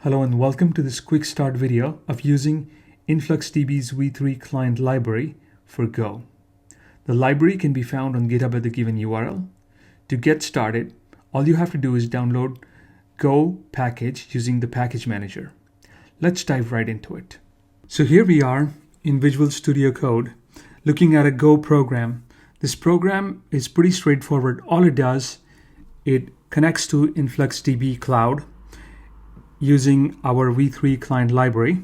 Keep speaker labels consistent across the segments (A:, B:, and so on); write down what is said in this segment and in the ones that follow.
A: Hello and welcome to this quick start video of using InfluxDB's v3 client library for Go. The library can be found on GitHub at the given URL. To get started, all you have to do is download Go package using the package manager. Let's dive right into it. So here we are in Visual Studio Code looking at a Go program. This program is pretty straightforward. All it does, it connects to InfluxDB Cloud using our v3 client library,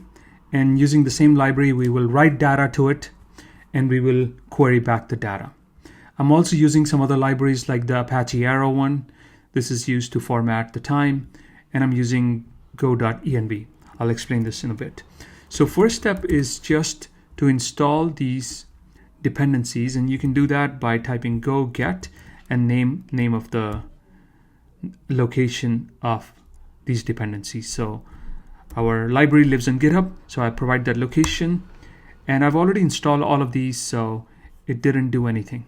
A: and using the same library we will write data to it and we will query back the data. I'm also using some other libraries like the Apache Arrow one. This is used to format the time, and I'm using go.env. I'll explain this in a bit. So first step is just to install these dependencies, and you can do that by typing go get and name of the location of these dependencies. So our library lives in GitHub, so I provide that location, and I've already installed all of these, so it didn't do anything.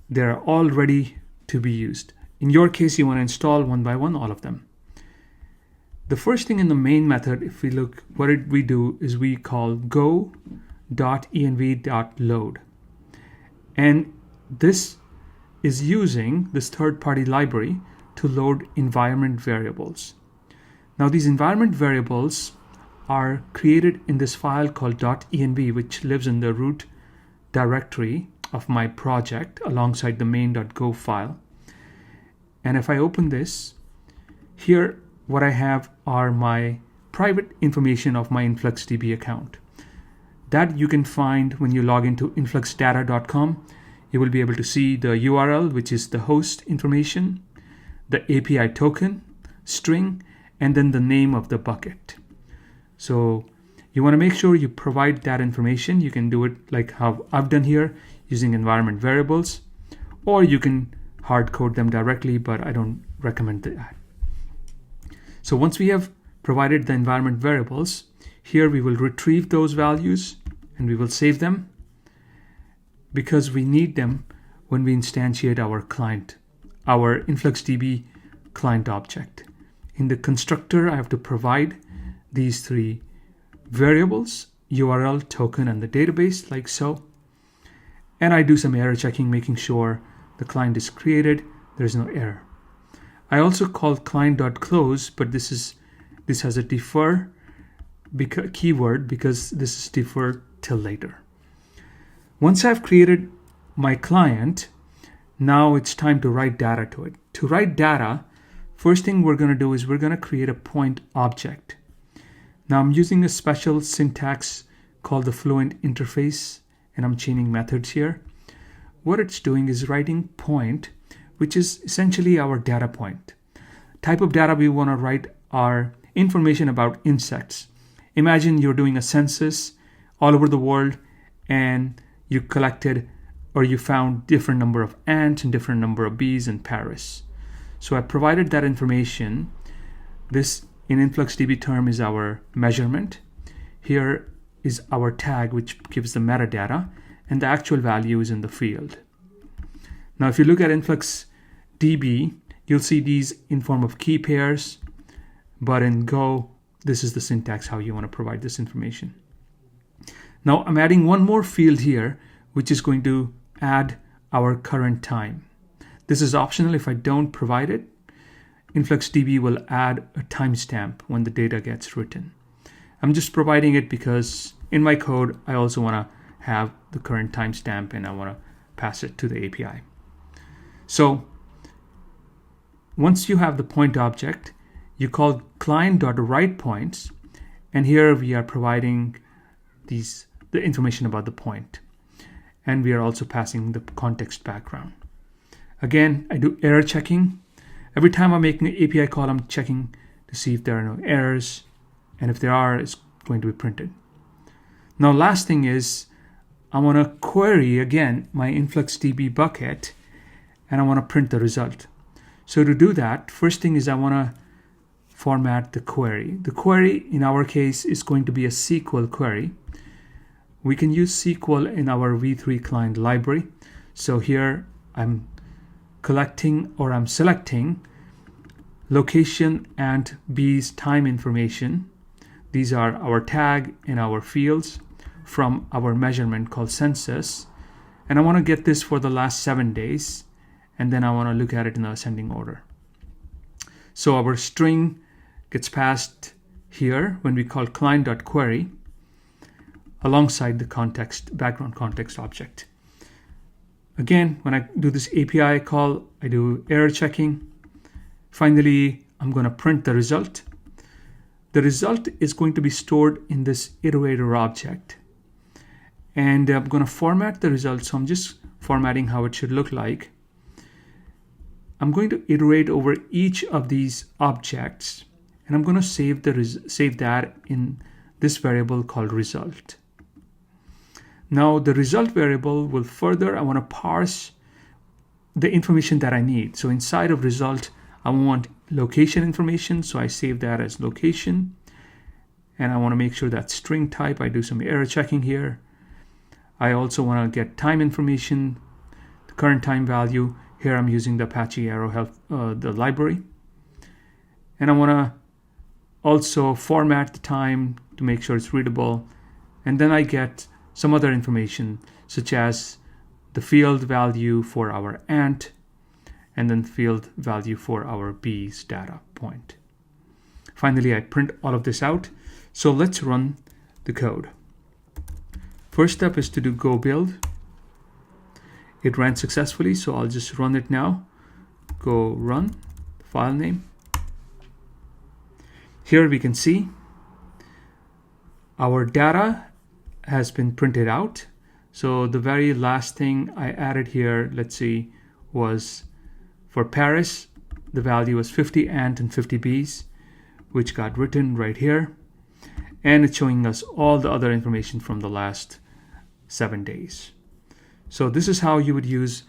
A: They're all ready to be used. In your case, you want to install one by one all of them. The first thing in the main method, if we look, what we do is we call go.env.load, and this is using this third-party library to load environment variables. Now these environment variables are created in this file called .env, which lives in the root directory of my project alongside the main.go file. And if I open this, here what I have are my private information of my InfluxDB account. That you can find when you log into influxdata.com. You will be able to see the URL, which is the host information, the API token, string, and then the name of the bucket. So you want to make sure you provide that information. You can do it like how I've done here using environment variables, or you can hard code them directly, but I don't recommend that. So once we have provided the environment variables, here we will retrieve those values and we will save them because we need them when we instantiate our client, our InfluxDB client object. In the constructor, I have to provide these three variables: URL, token, and the database, like so. And I do some error checking, making sure the client is created, there's no error. I also call client.close, but this has a defer keyword because this is deferred till later. Once I've created my client, now it's time to write data to it. To write data, first thing we're going to do is we're going to create a point object. Now I'm using a special syntax called the fluent interface, and I'm chaining methods here. What it's doing is writing point, which is essentially our data point. Type of data we want to write are information about insects. Imagine you're doing a census all over the world, and you collected or you found different number of ants and different number of bees in Paris. So I provided that information. This in InfluxDB term is our measurement. Here is our tag, which gives the metadata, and the actual value is in the field. Now if you look at InfluxDB, you'll see these in form of key pairs, but in Go, this is the syntax how you want to provide this information. Now I'm adding one more field here, which is going to add our current time. This is optional. If I don't provide it, InfluxDB will add a timestamp when the data gets written. I'm just providing it because in my code, I also want to have the current timestamp and I want to pass it to the API. So once you have the point object, you call client.writePoints, and here we are providing the information about the point. And we are also passing the context background. Again, I do error checking. Every time I'm making an API call, I'm checking to see if there are no errors. And if there are, it's going to be printed. Now, last thing is I want to query again my InfluxDB bucket, and I want to print the result. So to do that, first thing is I want to format the query. The query in our case is going to be a SQL query. We can use SQL in our v3 client library. So here I'm selecting location and bees time information. These are our tag and our fields from our measurement called census. And I want to get this for the last 7 days, and then I want to look at it in the ascending order. So our string gets passed here when we call client.query alongside the background context object. Again, when I do this API call, I do error checking. Finally, I'm going to print the result. The result is going to be stored in this iterator object. And I'm going to format the result. So I'm just formatting how it should look like. I'm going to iterate over each of these objects, and I'm going to save that in this variable called result. Now the result variable will further, I want to parse the information that I need. So inside of result, I want location information, so I save that as location. And I want to make sure that string type, I do some error checking here. I also want to get time information, the current time value. Here I'm using the Apache Arrow the library. And I want to also format the time to make sure it's readable. And then I get some other information, such as the field value for our ant, and then field value for our bees data point. Finally, I print all of this out. So let's run the code. First step is to do go build. It ran successfully, so I'll just run it now. Go run, file name. Here we can see our data has been printed out. So the very last thing I added here, let's see, was for Paris, the value was 50 ant and 50 bees, which got written right here. And it's showing us all the other information from the last 7 days. So this is how you would use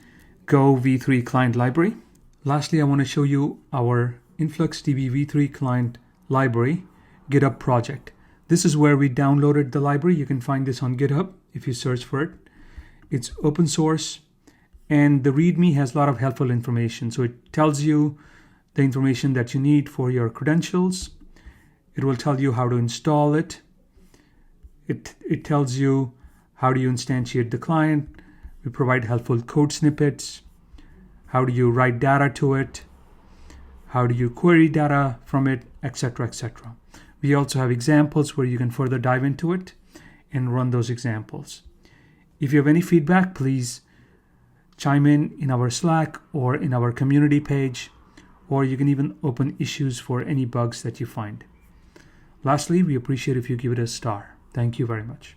A: Go v3 client library. Lastly, I want to show you our InfluxDB v3 client library GitHub project. This is where we downloaded the library. You can find this on GitHub if you search for it. It's open source, and the README has a lot of helpful information. So it tells you the information that you need for your credentials. It will tell you how to install it. It tells you how do you instantiate the client. We provide helpful code snippets. How do you write data to it? How do you query data from it, etc., etc. We also have examples where you can further dive into it and run those examples. If you have any feedback, please chime in our Slack or in our community page, or you can even open issues for any bugs that you find. Lastly, we appreciate if you give it a star. Thank you very much.